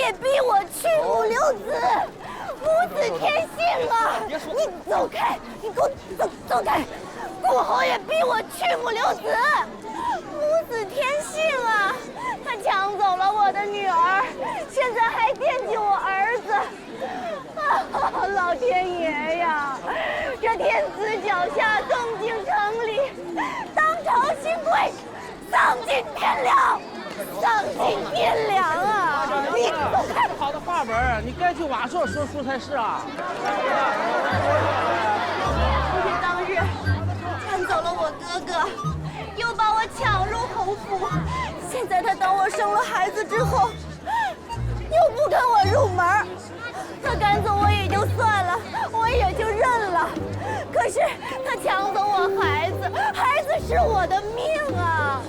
也逼我去母留子，母子天性啊！你走开，你给我走开！顾侯也逼我去母留子，母子天性啊！他抢走了我的女儿，现在还惦记我儿子。啊，老天爷呀！这天子脚下，动静城里，当朝新贵，丧尽天良，丧尽天良啊！你走开！好的话本，你该去瓦舍说书才是啊。而且当日抢走了我哥哥，又把我抢入侯府，现在他等我生了孩子之后，又不跟我入门。他赶走我也就算了，我也就认了。可是他抢走我孩子，孩子是我的命啊！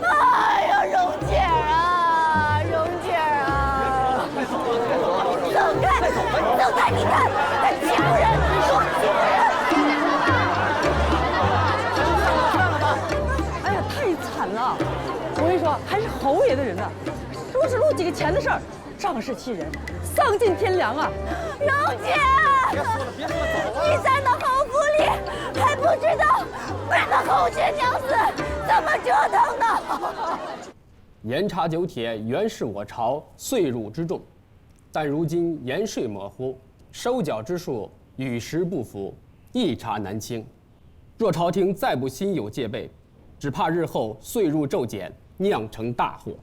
哎呀，蓉姐啊，蓉姐啊，走开，走开！你看，他欺负人，给我欺负人！哎呀，太惨了！我跟你说，还是侯爷的人呢，说是录几个钱的事儿，仗势欺人，丧尽天良啊！蓉姐，别说了，走啊！你在那侯府里还不知道被那侯爵娘子怎么折腾的？盐茶酒铁原是我朝岁入之重，但如今盐税模糊，收缴之数与时不符，一查难清。若朝廷再不心有戒备，只怕日后岁入骤减，酿成大祸。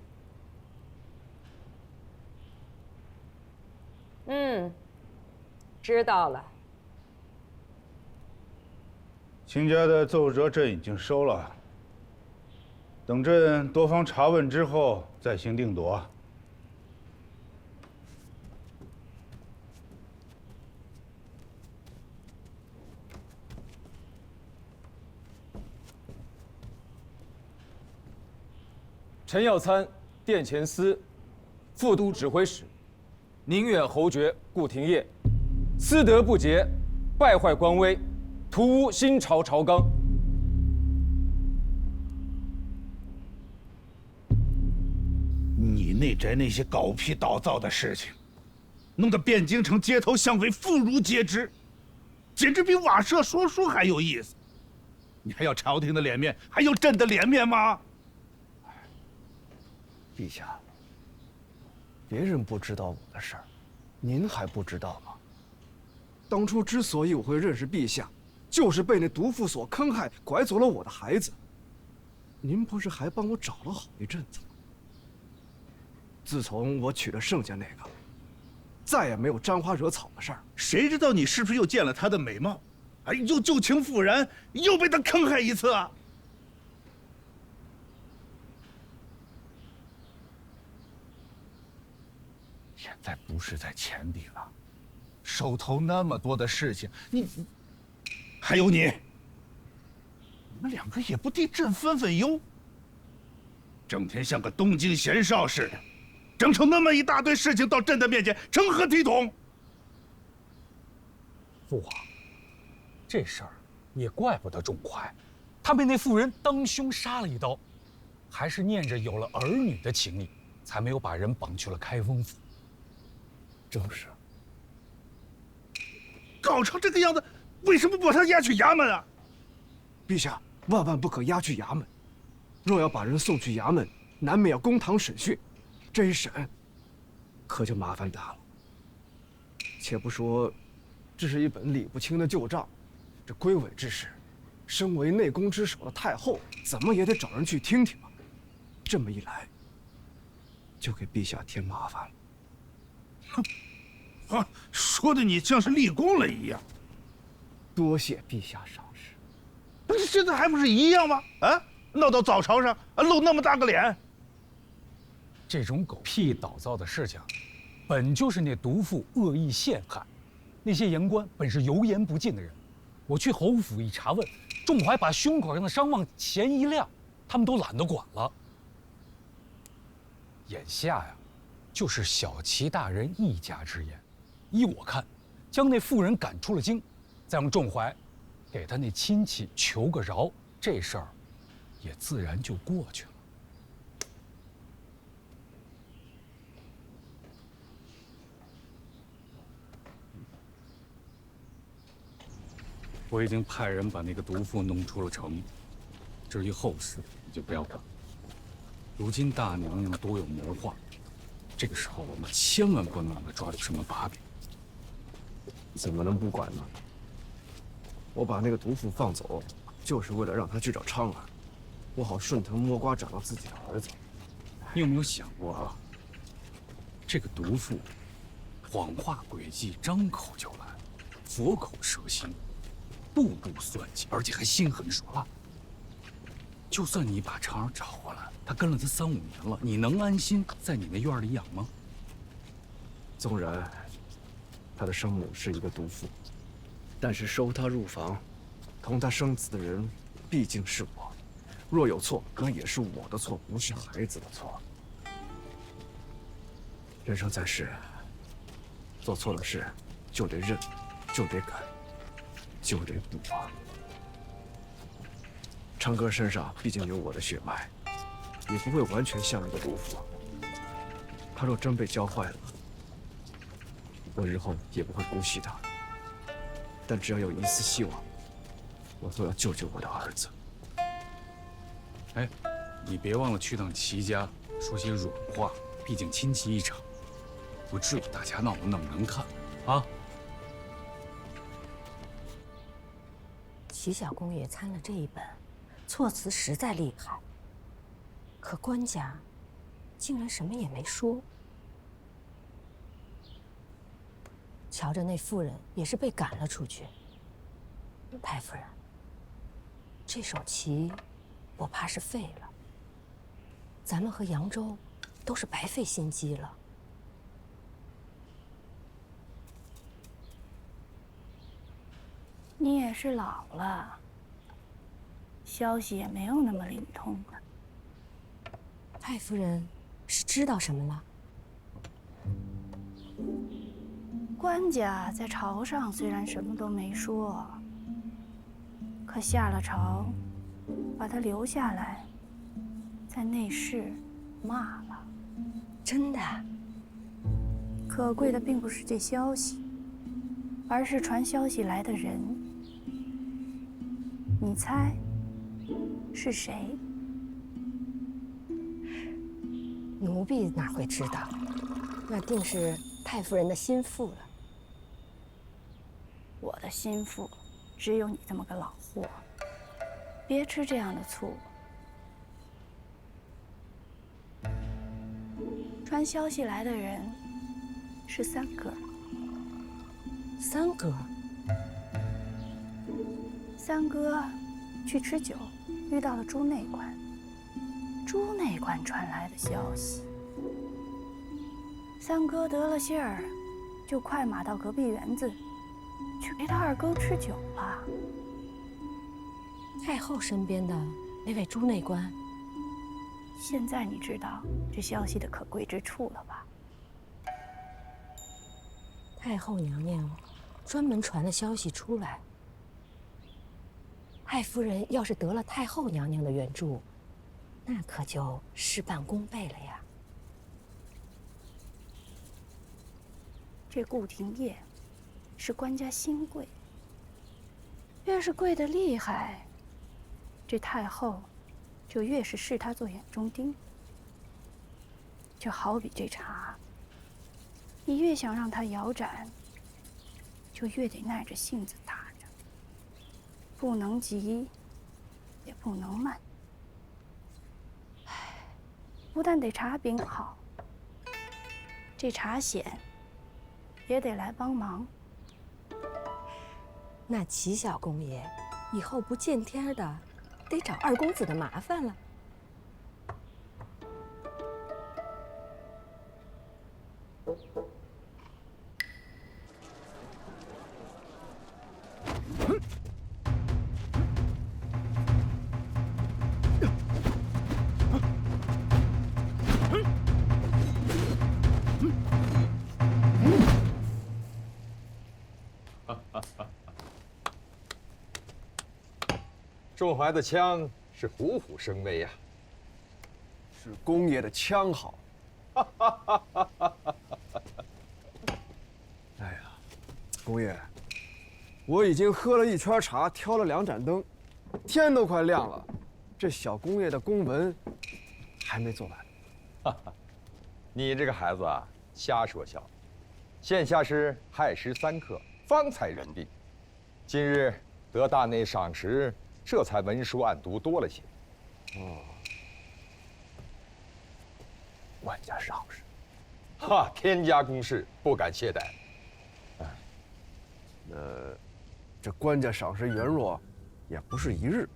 知道了。秦家的奏折朕已经收了，等朕多方查问之后再行定夺。陈耀参殿前司副都指挥使，宁远侯爵顾廷烨，私德不洁，败坏官威，图污新朝朝纲。你内宅那些狗屁倒灶的事情，弄得汴京城街头巷尾妇孺皆知，简直比瓦舍说书还有意思。你还要朝廷的脸面，还要朕的脸面吗？陛下，别人不知道我的事儿，您还不知道吗？当初之所以我会认识陛下，就是被那毒妇所坑害，拐走了我的孩子。您不是还帮我找了好一阵子吗？自从我娶了剩下那个，再也没有沾花惹草的事儿。谁知道你是不是又见了她的美貌，哎，又旧情复燃，又被她坑害一次啊？现在不是在钱里了，手头那么多的事情，还有你们两个也不替朕分分忧，整天像个东京闲少似的，整出那么一大堆事情到朕的面前，成何体统？父皇，这事儿也怪不得仲怀，他被那妇人当胸杀了一刀，还是念着有了儿女的情谊，才没有把人绑去了开封府。正是。搞成这个样子，为什么不把他押去衙门啊？陛下，万万不可押去衙门。若要把人送去衙门，难免要公堂审讯，这一审，可就麻烦大了。且不说，这是一本理不清的旧账，这归尾之事，身为内宫之首的太后，怎么也得找人去听听吧。这么一来，就给陛下添麻烦了。哼，啊，说的你像是立功了一样。多谢陛下赏识。不是现在还不是一样吗？啊，闹到早朝上，露那么大个脸。这种狗屁倒灶的事情，本就是那毒妇恶意陷害。那些言官本是油盐不进的人，我去侯府一查问，仲怀把胸口上的伤望钱一亮，他们都懒得管了。眼下呀，就是小齐大人一家之言。依我看，将那妇人赶出了京，再让仲怀给他那亲戚求个饶，这事儿也自然就过去了。我已经派人把那个毒妇弄出了城，至于后事你就不要管。如今大娘娘多有谋划，这个时候我们千万不能让她抓住什么把柄。怎么能不管呢？我把那个毒妇放走，就是为了让她去找昌儿，我好顺藤摸瓜找到自己的儿子。你有没有想过啊？这个毒妇谎话诡计，张口就来，佛口蛇心，步步算计，而且还心狠手辣。就算你把昌儿找回来，他跟了他3、5年了，你能安心在你那院里养吗？纵然他的生母是一个毒妇，但是收他入房，同他生子的人毕竟是我。若有错，那也是我的错，不是孩子的错。人生在世，做错了事就得认，就得改，就得补啊。昌哥身上毕竟有我的血脉，也不会完全像一个毒妇。他若真被教坏了，我日后也不会姑息他。但只要有一丝希望，我都要救救我的儿子。哎，你别忘了去趟齐家，说些软话，毕竟亲戚一场，不至于大家闹得那么难看啊。齐小公爷参了这一本，措辞实在厉害，可官家竟然什么也没说。瞧着那妇人也是被赶了出去。太夫人，这手棋我怕是废了。咱们和扬州都是白费心机了。你也是老了，消息也没有那么灵通了。太夫人是知道什么了？官家在朝上虽然什么都没说，可下了朝，把他留下来，在内室骂了。真的？可贵的并不是这消息，而是传消息来的人。你猜是谁？奴婢哪会知道？那定是太夫人的心腹了。我的心腹，只有你这么个老货，别吃这样的醋。传消息来的人是3个。3个3哥去吃酒，遇到了朱内官。朱内官传来的消息，3哥得了信儿，就快马到隔壁园子，去陪他2哥吃酒了。太后身边的那位朱内官，现在你知道这消息的可贵之处了吧？太后娘娘专门传了消息出来。太夫人要是得了太后娘娘的援助，那可就事半功倍了呀。这顾廷烨是官家新贵，越是贵得厉害，这太后就越是视他做眼中钉。就好比这茶，你越想让它摇盏，就越得耐着性子打着，不能急，也不能慢。唉，不但得茶饼好，这茶显也得来帮忙。那齐小公爷以后不见天的，得找2公子的麻烦了。仲怀的枪是虎虎生威呀，是公爷的枪好。哎呀，公爷，我已经喝了1圈茶，挑了2盏灯，天都快亮了，这小公爷的公文还没做完。哈哈，你这个孩子啊，瞎说笑。县下师亥时3刻，方才人定。今日得大内赏识，这才文书案牍多了些。哦，官家赏识，哈，天家公事，不敢懈怠。这官家赏识袁若，也不是一日，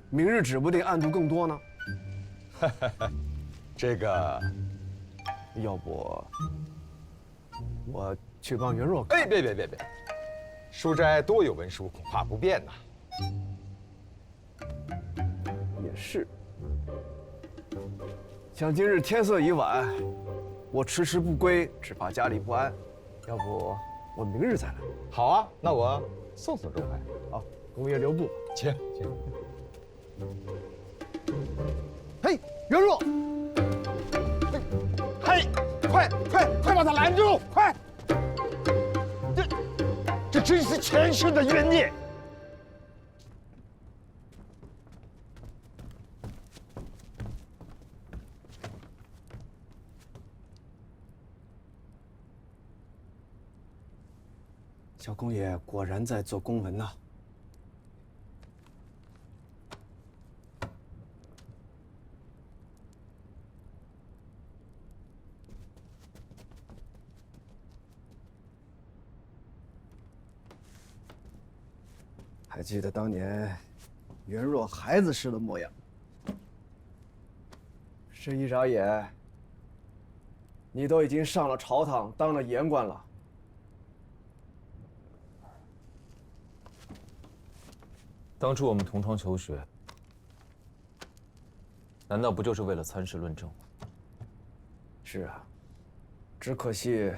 明日指不定案牍更多呢。这个，要不我去帮袁若？哎，别，书斋多有文书，恐怕不便呐。也是，想今日天色已晚，我迟迟不归，只怕家里不安。要不我明日再来？好啊，那我送钟怀。好，公爷留步。请。嘿，袁若！嘿，快把他拦住！快！这真是前世的冤孽。小公爷果然在做公文呐。还记得当年袁若孩子时的模样。这一眨眼，你都已经上了朝堂，当了言官了。当初我们同窗求学，难道不就是为了参事论政吗？是啊，只可惜，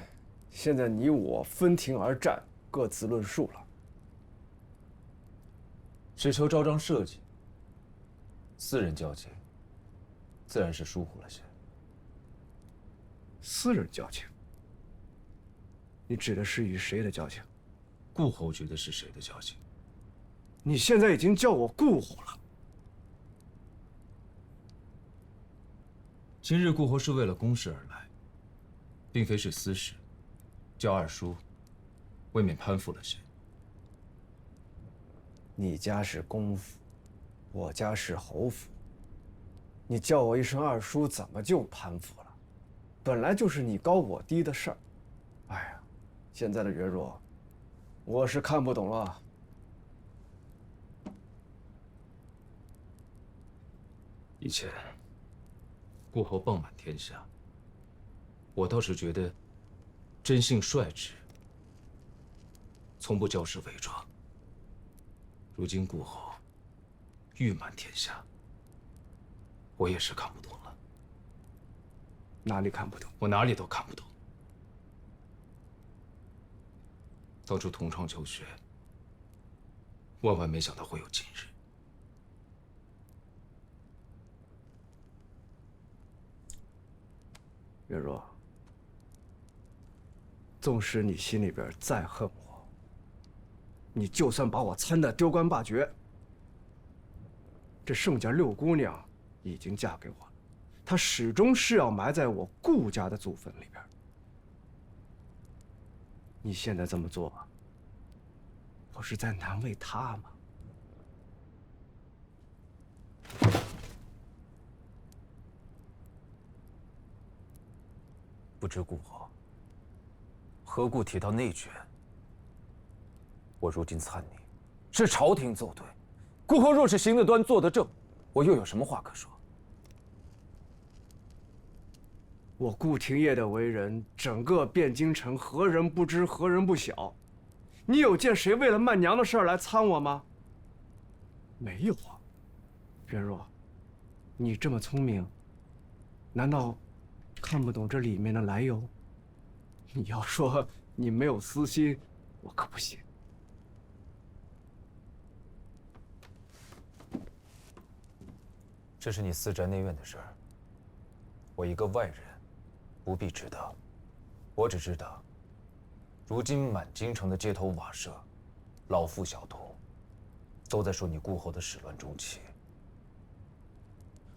现在你我分庭而战，各自论述了。只求昭彰社稷，私人交情，自然是疏忽了些。私人交情？你指的是与谁的交情？顾侯觉得是谁的交情？你现在已经叫我顾侯了。今日顾侯是为了公事而来，并非是私事，叫二叔，未免攀附了些。你家是公府，我家是侯府。你叫我一声二叔，怎么就攀附了？本来就是你高我低的事儿。哎呀，现在的袁若，我是看不懂了。以前，顾侯棒满天下，我倒是觉得真性率直，从不骄饰伪装。如今顾侯誉满天下，我也是看不懂了。哪里看不懂？我哪里都看不懂。当初同窗求学，万万没想到会有今日。袁若，纵使你心里边再恨我，你就算把我参得丢官罢爵，这盛家六姑娘已经嫁给我了，她始终是要埋在我顾家的祖坟里边。你现在这么做，不是在难为她吗？不知顾侯何故提到内卷？我如今参你，是朝廷奏对。顾侯若是行得端，坐得正，我又有什么话可说？我顾廷烨的为人，整个汴京城何人不知，何人不晓？你有见谁为了曼娘的事儿来参我吗？没有啊。袁若，你这么聪明，难道看不懂这里面的来由？你要说你没有私心，我可不信。这是你私宅内院的事儿，我一个外人，不必知道。我只知道，如今满京城的街头瓦舍，老夫小徒，都在说你顾后的始乱终弃。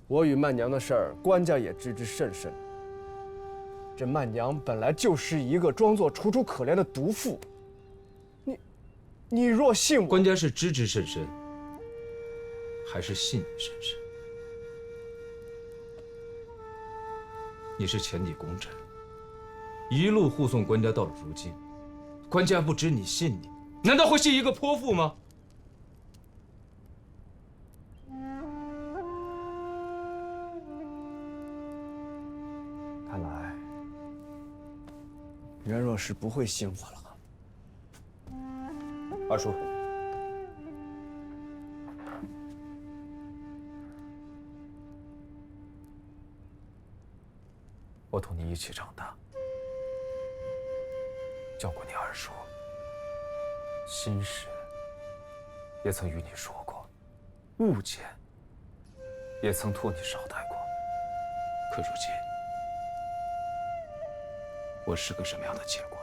我与曼娘的事儿，官家也知之甚深。这曼娘本来就是一个装作楚楚可怜的毒妇。你若信我，官家是知之甚深，还是信你甚深？你是前底功臣，一路护送官家到了如今，官家不知你信你，难道会信一个泼妇吗？看来袁若是不会信我了。二叔，我同你一起长大，叫过你二叔，心事也曾与你说过，物件也曾托你捎带过。可如今，我是个什么样的结果呢？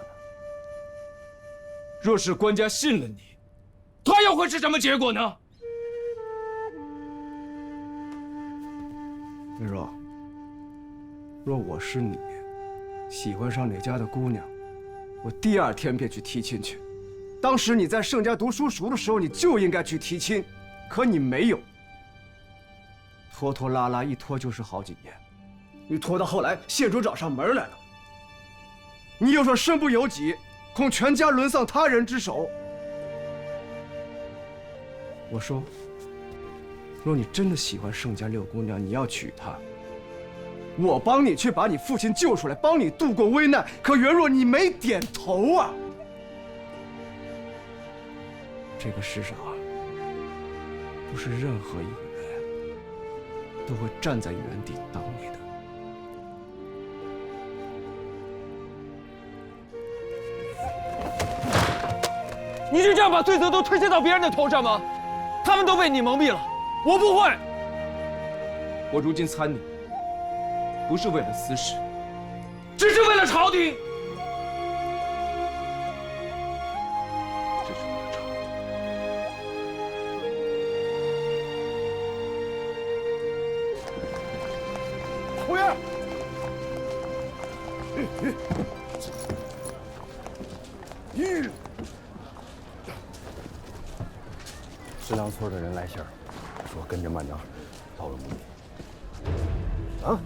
若是官家信了你，他又会是什么结果呢？云若，若我是你，喜欢上哪家的姑娘，我第2天便去提亲去。当时你在盛家读书熟的时候，你就应该去提亲，可你没有，拖拖拉拉一拖就是好几年，你拖到后来县主找上门来了，你又说身不由己，恐全家沦丧他人之手。我说，若你真的喜欢盛家六姑娘，你要娶她，我帮你去把你父亲救出来，帮你度过危难。可袁若，你没点头啊！这个世上啊，不是任何一个人都会站在原地等你的。你就这样把罪责都推卸到别人的头上吗？他们都被你蒙蔽了，我不会。我如今参你，不是为了私事，只是为了朝廷。只是为了朝廷。侯爷，石梁村的人来信儿，说跟着曼娘到了墓地。啊？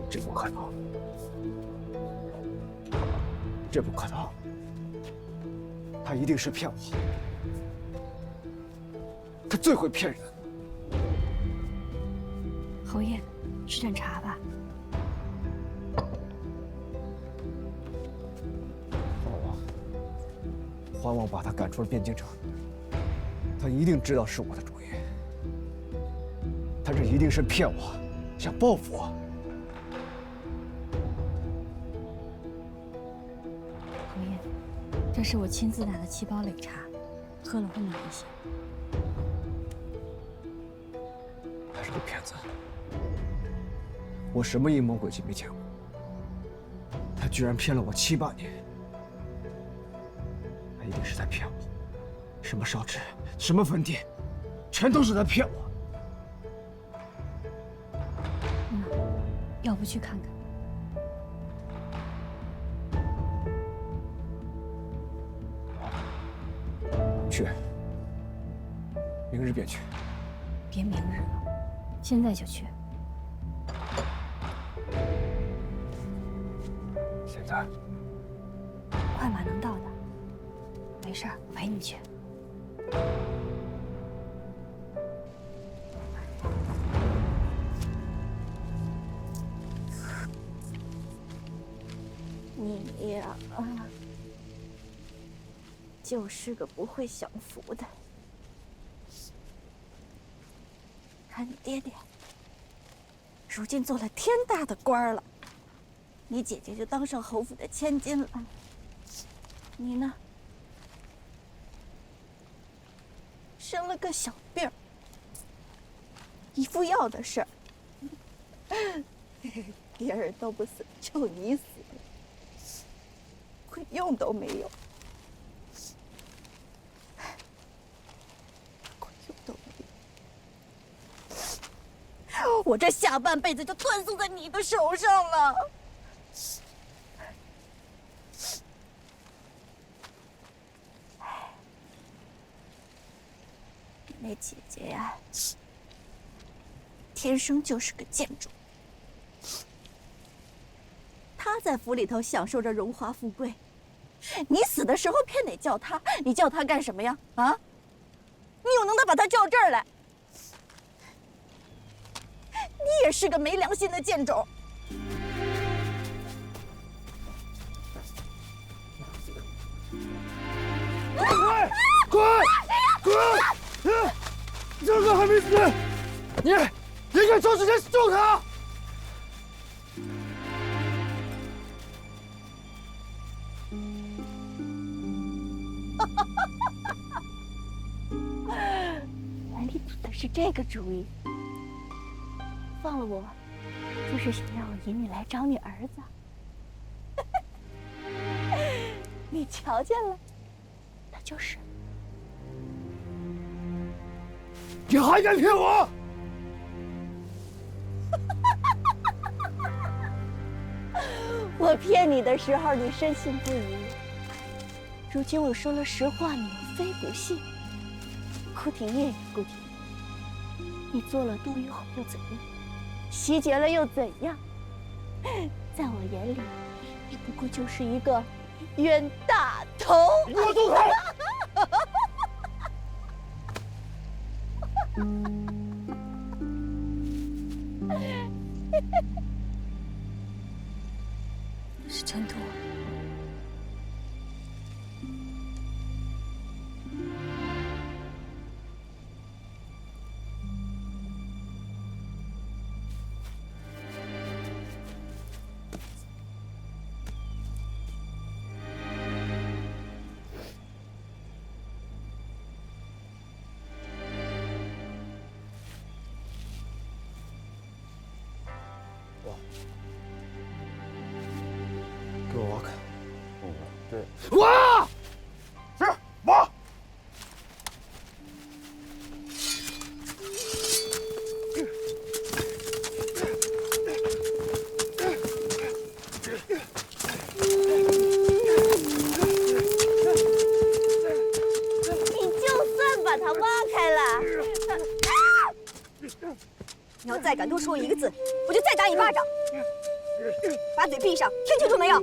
这不可能！这不可能！他一定是骗我，他最会骗人。侯爷，去盏茶吧。还望把他赶出了汴京城。他一定知道是我的主意，他这一定是骗我，想报复我。侯爷，这是我亲自打的7包擂茶，喝了会暖一些。他是个骗子，我什么阴谋诡计没见过，他居然骗了我7、8年。他一定是在骗我，什么烧纸，什么坟地，全都是在骗我。要不去看看？去，明日便去。别明日了，现在就去。现在？快马能到的。没事儿，我陪你去。你呀，就是个不会享福的。看你爹爹，如今做了天大的官了，你姐姐就当上侯府的千金了。你呢？生了个小病儿，一副药的事儿，别人都不死，就你死了。个用都没有，个用都没有。我这下半辈子就断送在你的手上了。你那姐姐呀，天生就是个贱种。她在府里头享受着荣华富贵，你死的时候偏得叫她，你叫她干什么呀？啊？你有能耐把她叫这儿来？你也是个没良心的贱种。滚！这个还没死，你应该抽时间救他。原来你打的是这个主意，放了我，就是想让我引你来找你儿子。你瞧见了，他就是。你还敢骗我？我骗你的时候，你深信不疑。如今我说了实话，你又非不信。顾廷烨呀，顾廷烨，你做了杜玉后又怎样？袭劫了又怎样？在我眼里，你不过就是一个冤大头。你给我住口！是真多。给我挖开！对，挖！是挖！你就算把它挖开了，你要再敢多说一个字，我就再打你巴掌！把嘴闭上，听清楚没有？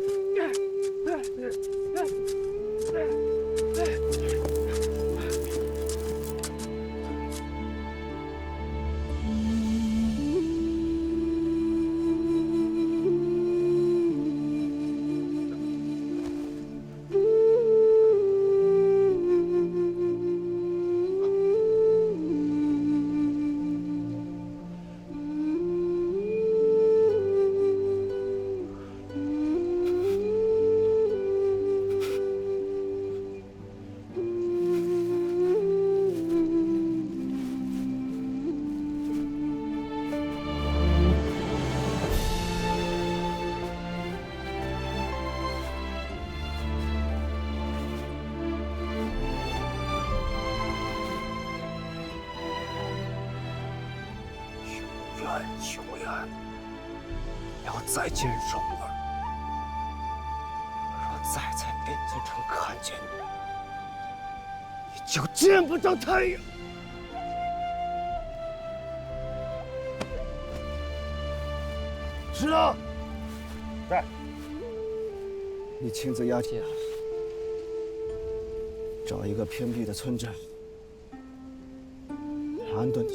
有缘，要再见蓉儿，若再在汴京城看见你，你就见不着太阳。是啊，在。你亲自押解，找一个偏僻的村镇，安顿他。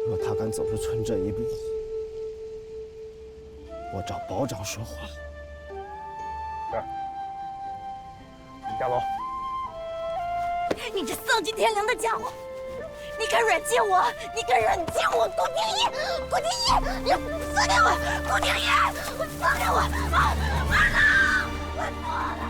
若他敢走出村镇一步，我找保长说话。是。下楼。你这丧尽天良的家伙！你敢软禁我！你敢软禁我！顾廷烨，顾廷烨，你放开我！顾廷烨，放开我！完了，我错了。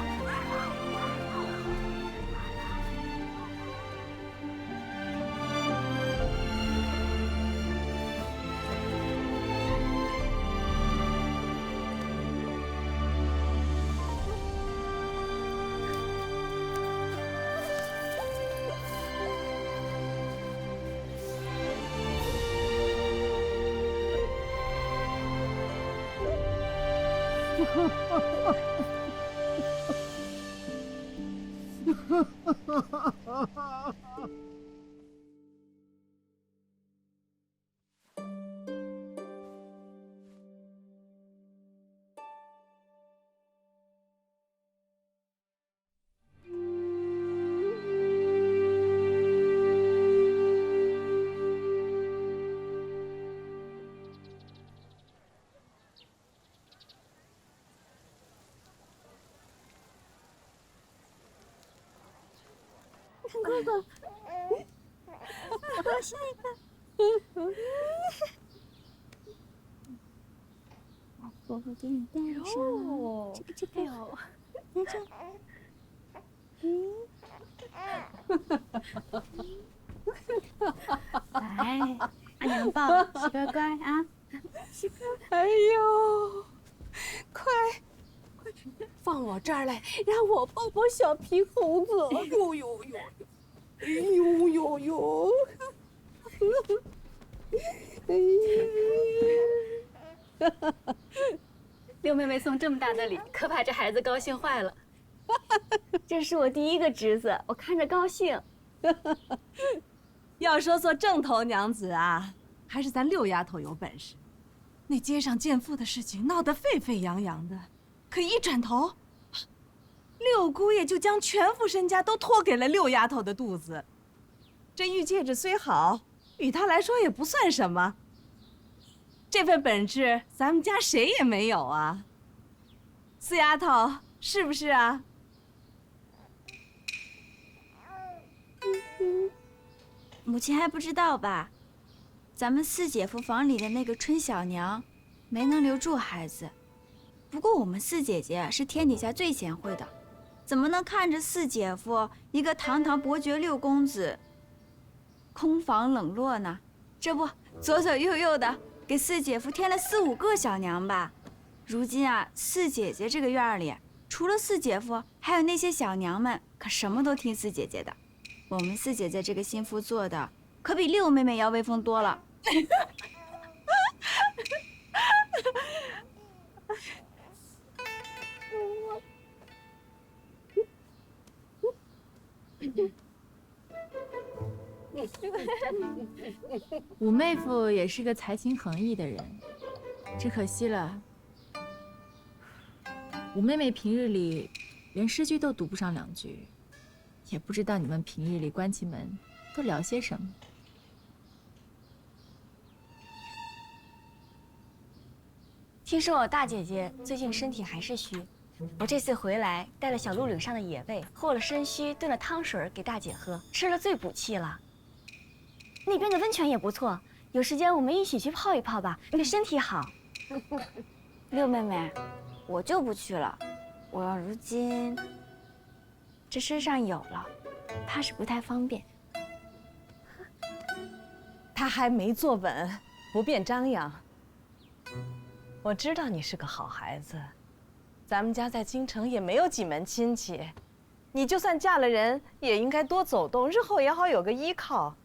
哥哥，我下一个。我给你戴上这个哟，你这，来，阿娘抱，喜乖乖啊，喜乖。哎呦，快放我这儿来，让我抱抱小皮猴子。呦呦呦，哎呦呦呦，哎呀！六妹妹送这么大的礼，可把这孩子高兴坏了。这是我第一个侄子，我看着高兴。要说做正头娘子啊，还是咱六丫头有本事。那街上贱妇的事情闹得沸沸扬扬的，可一转头，六姑爷就将全副身家都托给了六丫头的肚子。这玉戒指虽好，与她来说也不算什么。这份本事，咱们家谁也没有啊。四丫头，是不是啊？母亲还不知道吧？咱们四姐夫房里的那个春小娘，没能留住孩子。不过我们四姐姐是天底下最贤惠的，怎么能看着四姐夫一个堂堂伯爵六公子，空房冷落呢？这不左左右右的给四姐夫添了4、5个小娘吧？如今啊，四姐姐这个院里，除了四姐夫，还有那些小娘们，可什么都听四姐姐的。我们四姐姐这个心腹做的，可比六妹妹要威风多了。五妹夫也是个才情横溢的人，只可惜了，五妹妹平日里连诗句都读不上2句，也不知道你们平日里关起门都聊些什么。听说我大姐姐最近身体还是虚，我这次回来带了小鹿岭上的野味，和了参须炖了汤水给大姐喝，吃了最补气了。那边的温泉也不错，有时间我们一起去泡一泡吧，对身体好。六妹妹，我就不去了，我要如今这身上有了，怕是不太方便。他还没坐稳，不便张扬。我知道你是个好孩子，咱们家在京城也没有几门亲戚，你就算嫁了人，也应该多走动，日后也好有个依靠。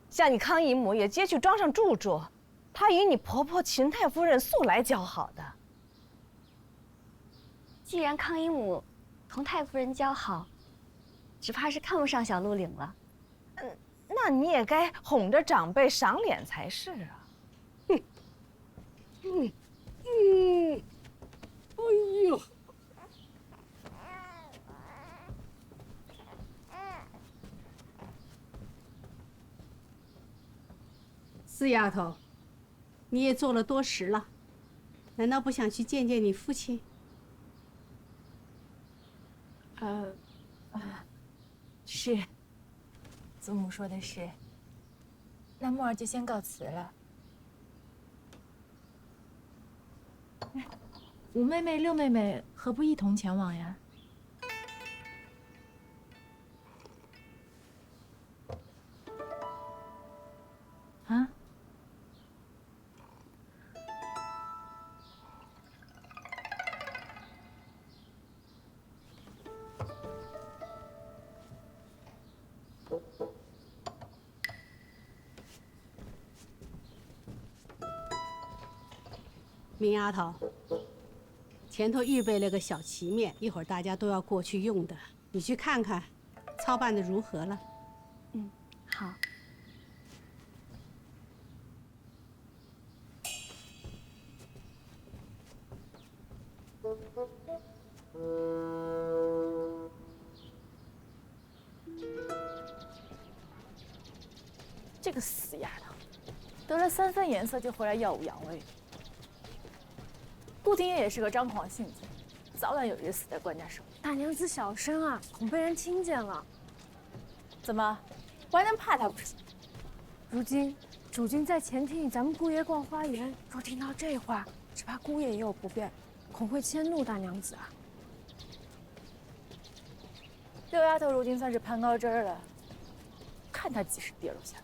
像你康姨母也接去庄上住住，她与你婆婆秦太夫人素来交好的。既然康姨母同太夫人交好，只怕是看不上小鹿岭了。那你也该哄着长辈赏脸才是啊。哎呦！四丫头，你也做了多时了，难道不想去见见你父亲？是，祖母说的是。那沫儿就先告辞了。五妹妹、六妹妹何不一同前往呀？啊？明丫头，前头预备了个小旗面，一会儿大家都要过去用的，你去看看，操办的如何了？嗯，好。这个死丫头，得了3分颜色就回来耀武扬威。顾廷烨也是个张狂性子，早晚有日死在官家手里。大娘子小声啊，恐被人听见了。怎么，我还能怕他不成？如今主君在前厅与咱们姑爷逛花园，若听到这话，只怕姑爷也有不便，恐会迁怒大娘子啊。六丫头如今算是攀高枝儿了，看她几时跌落下来。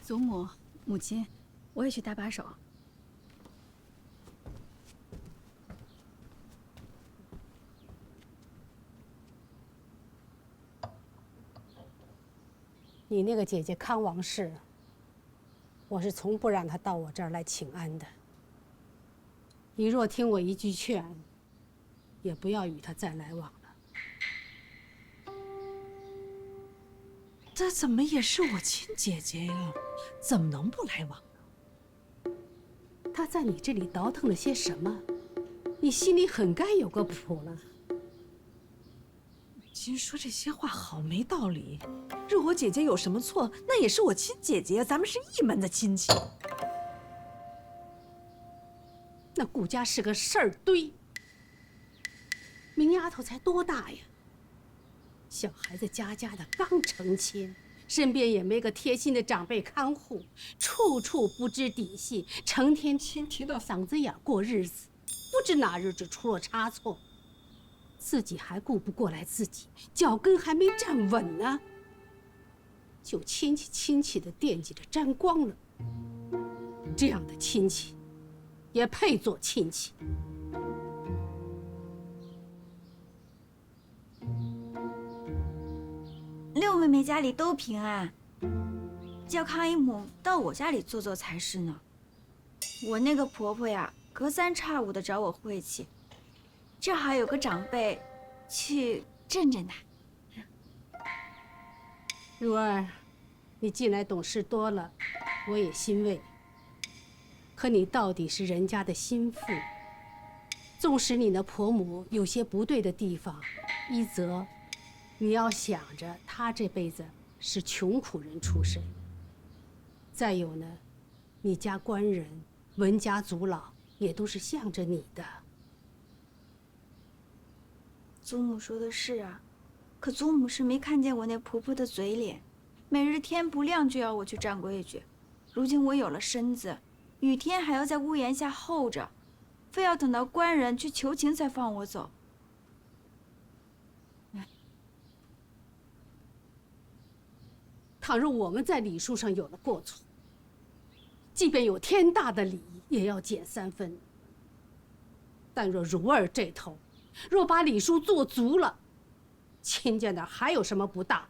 祖母、母亲，我也去搭把手。你那个姐姐康王氏，我是从不让她到我这儿来请安的。你若听我一句劝，也不要与她再来往了。这怎么也是我亲姐姐呀，怎么能不来往呢？她在你这里倒腾了些什么？你心里很该有个谱了。母亲说这些话好没道理。若我姐姐有什么错，那也是我亲姐姐，咱们是一门的亲戚。那顾家是个事儿堆，明丫头才多大呀？小孩子家家的刚成亲，身边也没个贴心的长辈看护，处处不知底细，成天亲提到嗓子眼过日子，不知哪日就出了差错，自己还顾不过来自己，脚跟还没站稳呢，就亲戚的惦记着沾光了。这样的亲戚也配做亲戚？六妹妹家里都平安，叫康姨母到我家里坐坐才是呢。我那个婆婆呀，隔三差五的找我晦气，正好有个长辈去镇镇她。如儿，你近来懂事多了，我也欣慰。可你到底是人家的心腹，纵使你那婆母有些不对的地方，一则你要想着她这辈子是穷苦人出身，再有呢，你家官人文家族老也都是向着你的。祖母说的是啊，可祖母是没看见我那婆婆的嘴脸，每日天不亮就要我去站规矩。如今我有了身子，雨天还要在屋檐下候着，非要等到官人去求情才放我走。倘若我们在礼数上有了过错，即便有天大的礼，也要减3分。但若如儿这头，若把礼数做足了，亲家那儿还有什么不当？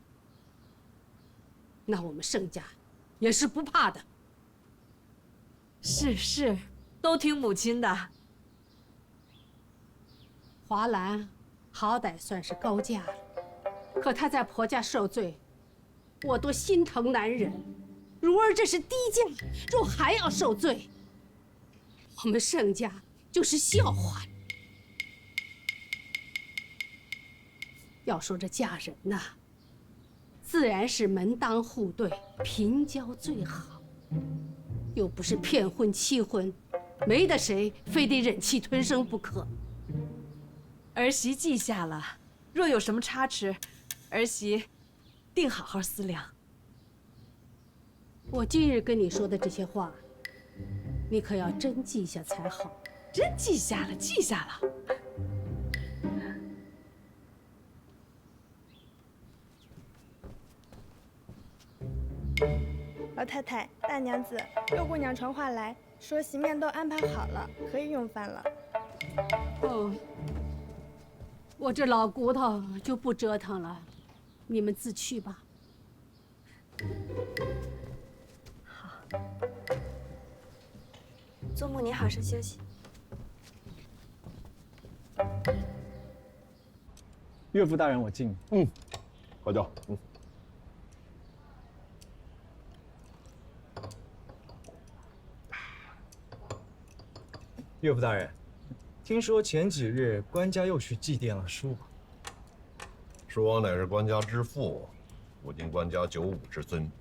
那我们盛家也是不怕的。是，都听母亲的。华兰好歹算是高嫁了，可她在婆家受罪，我都心疼难忍。如儿这是低价，若还要受罪，我们盛家就是笑话。要说这嫁人呐，自然是门当户对，平交最好。又不是骗婚欺婚，没得谁非得忍气吞声不可。儿媳记下了，若有什么差池，儿媳定好好思量。我今日跟你说的这些话，你可要真记下才好。真记下了，记下了。老太太、大娘子，六姑娘传话来说，席面都安排好了，可以用饭了。哦，我这老骨头就不折腾了，你们自去吧。好。祖母，你好生休息。岳父大人，我敬你。喝酒。岳父大人，听说前几日官家又去祭奠了叔王。叔王乃是官家之父，不仅官家95之尊，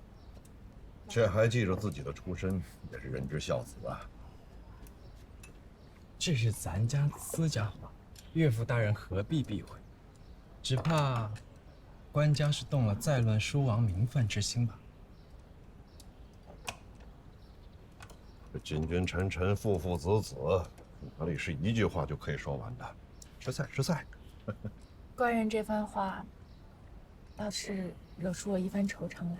却还记着自己的出身，也是人之孝子啊。这是咱家私家话，岳父大人何必避讳？只怕官家是动了再乱叔王名分之心吧？这君君臣臣、父父子子，哪里是一句话就可以说完的？吃菜，吃菜。官人这番话，倒是惹出我一番惆怅来，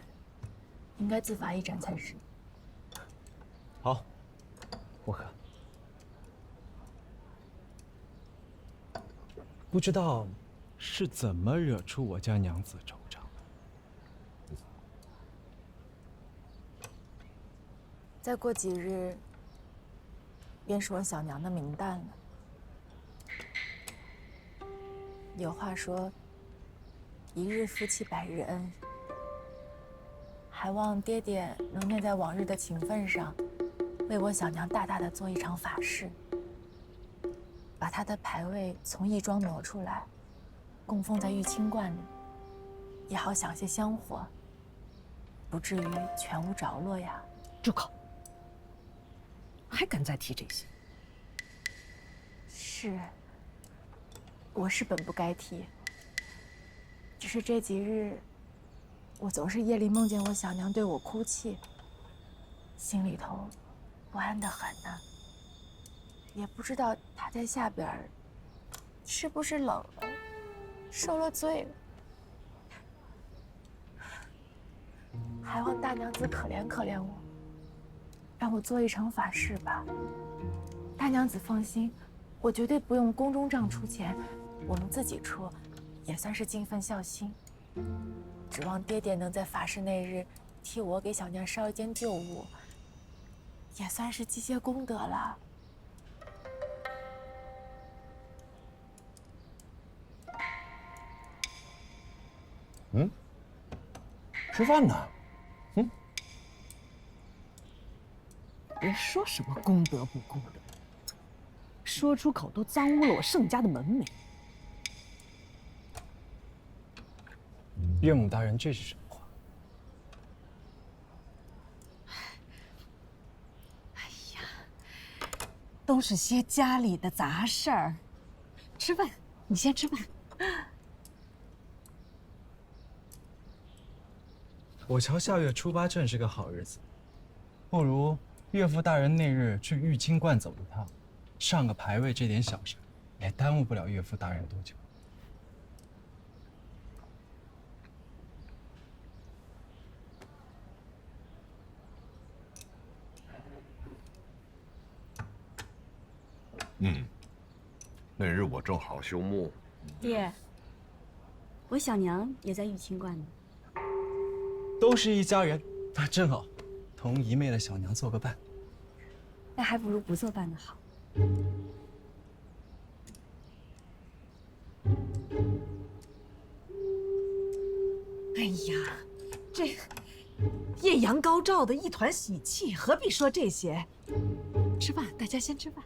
应该自罚一盏才是。好，我喝。不知道是怎么惹出我家娘子惆怅的。再过几日，便是我小娘的冥诞了。有话说，一日夫妻百日恩。还望爹爹能念在往日的情分上，为我小娘大大的做一场法事，把她的牌位从义庄挪出来，供奉在玉清观里，也好享些香火，不至于全无着落呀。住口！还敢再提这些？是，我是本不该提。只是这几日，我总是夜里梦见我小娘对我哭泣，心里头不安得很呢。也不知道她在下边是不是冷了，受了罪了。还望大娘子可怜可怜我，让我做一场法事吧。大娘子放心，我绝对不用宫中账出钱，我们自己出，也算是尽份孝心。指望爹爹能在法事那日替我给小娘烧一间旧屋，也算是积些功德了。吃饭呢？别说什么功德不功德，说出口都脏污了我盛家的门楣。岳母大人，这是什么话？哎呀，都是些家里的杂事儿。吃饭，你先吃饭。我瞧下月初8正是个好日子，不如岳父大人那日去玉清观走一趟，上个牌位，这点小事也耽误不了岳父大人多久。那日我正好休沐。爹，我小娘也在玉清观呢。都是一家人，那正好，同姨妹的小娘做个伴。那还不如不作伴的好。哎呀，这艳阳高照的一团喜气，何必说这些？吃饭，大家先吃饭。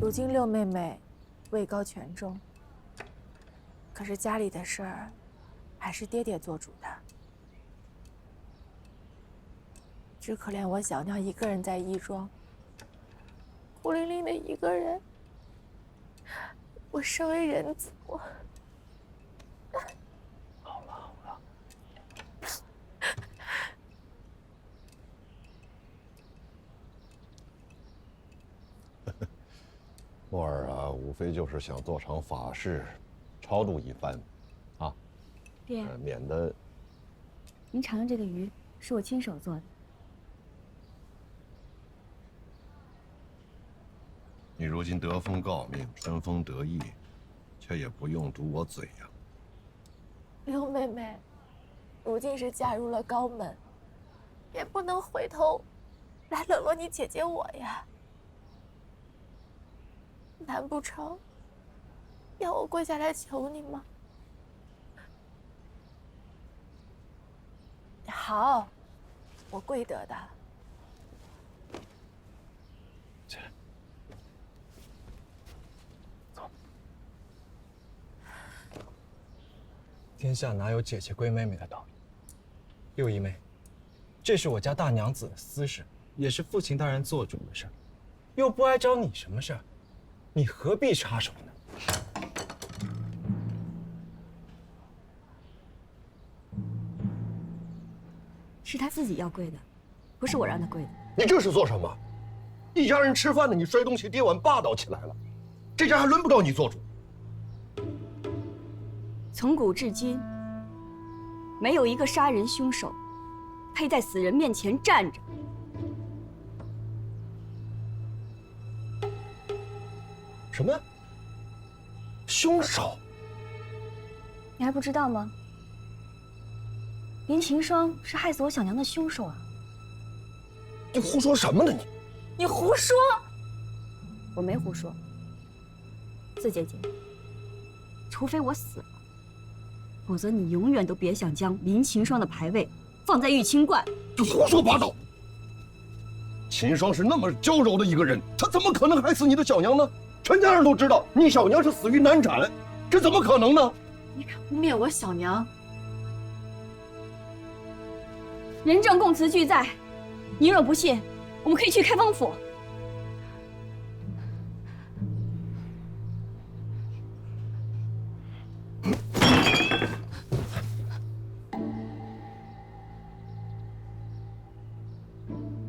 如今六妹妹位高权重，可是家里的事儿还是爹爹做主的。只可怜我小娘一个人在义庄，孤零零的一个人。我身为人子，我……好了好了，墨儿啊，无非就是想做场法事，超度一番，啊，爹，免得您尝尝这个鱼，是我亲手做的。你如今得封诰命，身封得意，却也不用堵我嘴呀。刘妹妹，如今是嫁入了高门，也不能回头来冷落你姐姐我呀。难不成要我跪下来求你吗？好，我跪得的。起来，走。天下哪有姐姐归妹妹的道理？六姨妹，这是我家大娘子的私事，也是父亲大人做主的事儿，又不碍着你什么事儿，你何必插手呢？是他自己要跪的，不是我让他跪的。你这是做什么？一家人吃饭呢，你摔东西跌碗，霸道起来了。这家还轮不着你做主。从古至今，没有一个杀人凶手配在死人面前站着。什么？凶手？你还不知道吗？林晴霜是害死我小娘的凶手啊！你胡说什么呢你？你胡说！我没胡说。四姐姐，除非我死了，否则你永远都别想将林晴霜的牌位放在玉清观。你胡说八道！秦霜是那么娇柔的一个人，她怎么可能害死你的小娘呢？全家人都知道你小娘是死于难产，这怎么可能呢？你敢污蔑我小娘？人证供词俱在，你若不信，我们可以去开封府。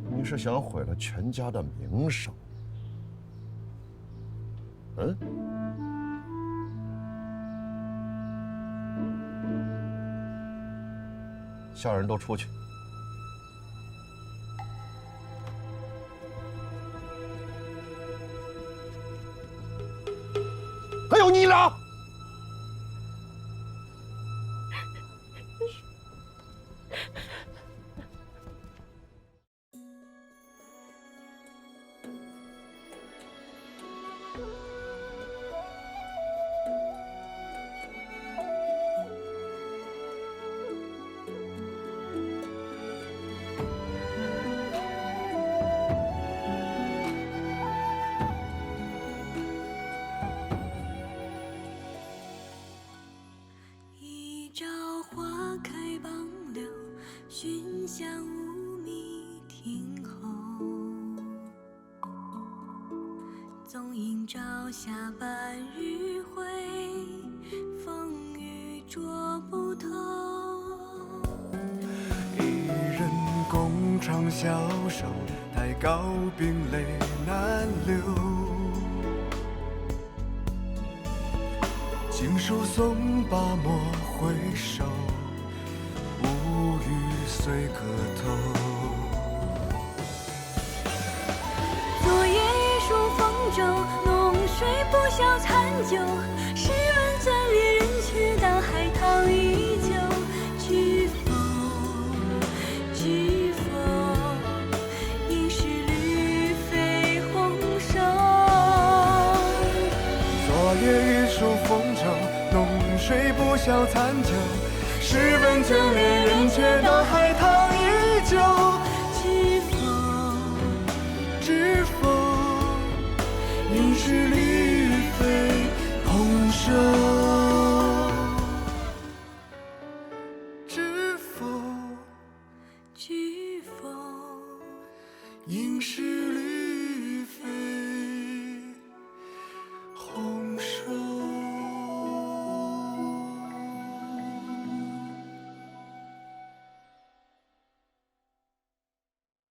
你是想毁了全家的名声？嗯？下人都出去。还有你俩！寻香无觅听候，纵饮朝霞半日晖，风雨捉不透。一人共长消瘦，待高鬓泪难流。经书诵罢莫回首，无语随歌头。昨夜一树风骤，浓水不消残酒。试问怎恋人却道海棠依旧。知否？知否？应是绿肥红瘦。昨夜一树风骤，浓水不消残酒。试问怎恋人却道海棠依旧。知否？知否？应是绿肥红瘦。知否？知否？应是绿